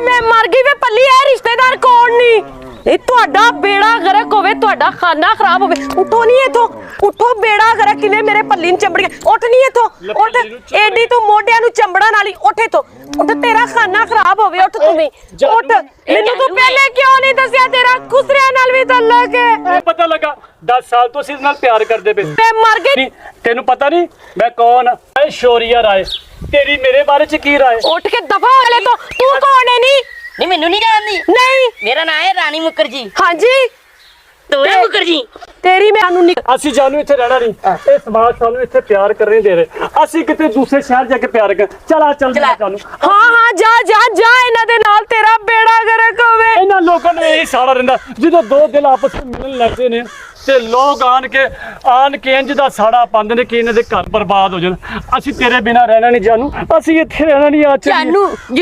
मैं मर गई वे पल्ली है रिश्तेदार कौन नहीं ये ਤੁਹਾਡਾ बेड़ा गरक होवे ਤੁਹਾਡਾ खाना खराब होवे उठो नहीं इथों उठो बेड़ा गरक किले मेरे पल्ली ਨੂੰ ਚੰਬੜ ਗਿਆ ਉੱਠ ਨਹੀਂ ਇਥੋਂ ਉੱਠ ਏਡੀ ਤੂੰ ਮੋਢਿਆਂ ਨੂੰ ਚੰਬੜਨ ਵਾਲੀ ਉੱਠ ਇਥੋਂ ਉੱਠ ਤੇਰਾ ਖਾਣਾ ਖਰਾਬ ਹੋਵੇ ਉੱਠ ਤੂੰ ਵੀ ਉੱਠ ਮੈਨੂੰ ਤੂੰ ਪਹਿਲੇ ਕਿਉਂ ਨਹੀਂ ਦੱਸਿਆ ਤੇਰਾ ਖੁਸਰਿਆਂ ਨਾਲ ਵੀ ਤਲਕ ਹੈ ਪਤਾ ਲੱਗਾ 10 ਸਾਲ ਤੋਂ ਅਸੀਂ ਇਸ ਨਾਲ ਪਿਆਰ ਕਰਦੇ ਪਏ ਤੇ ਮਰ ਗਈ ਤੈਨੂੰ ਪਤਾ ਨਹੀਂ ਮੈਂ ਕੌਣ ਐ ਸ਼ੌਰੀਆ ਰਾਏ ਤੇਰੀ ਮੇਰੇ ਬਾਰੇ ਚ ਕੀ ਰਾਏ ਉੱਠ ਕੇ ਦਫਾ ਵਾਲੇ ਤੋਂ ਤੂੰ ਕੌਣ ਹੈ नहीं मैनू नहीं जानती नहीं मेरा नाम है रानी मुखर्जी हाँ जी तो है मुखर्जी तेरी मैनू नहीं ਅਸੀਂ ਜਾਨੂੰ ਇੱਥੇ ਰਹਿਣਾ ਨਹੀਂ ਇਹ ਸਮਾਜ ਸਾਨੂੰ ਇੱਥੇ ਪਿਆਰ ਕਰਨ ਨਹੀਂ ਦੇ ਰਹੇ ਅਸੀਂ ਕਿਤੇ ਦੂਸਰੇ ਸ਼ਹਿਰ ਜਾ ਕੇ ਪਿਆਰ ਕਰ ਚਲ ਆ ਚੱਲ ਜਾਨੂੰ हाँ हाँ जा जा जा इन्हां दे नाल तेरा बेड़ा गरक होवे ਇਹਨਾਂ ਲੋਕਾਂ ਨੂੰ ਇਹੀ ਸਾੜਾ ਰਹਿੰਦਾ ਜਦੋਂ ਦੋ ਦਿਲ ਆਪਸ ਵਿੱਚ ਮਿਲਣ ਲੱਗਦੇ ਨੇ ਤੇ ਲੋਕ ਆਣ ਕੇ ਇੰਜ ਦਾ ਸਾੜਾ ਪਾਉਂਦੇ ਨੇ ਕਿ ਇਹਨਾਂ ਦੇ ਘਰ ਬਰਬਾਦ ਹੋ ਜਾਣ ਅਸੀਂ ਤੇਰੇ ਬਿਨਾ ਰਹਿਣਾ ਨਹੀਂ ਜਾਨੂੰ ਅਸੀਂ ਇੱਥੇ ਰਹਿਣਾ ਨਹੀਂ ਆ जानू जो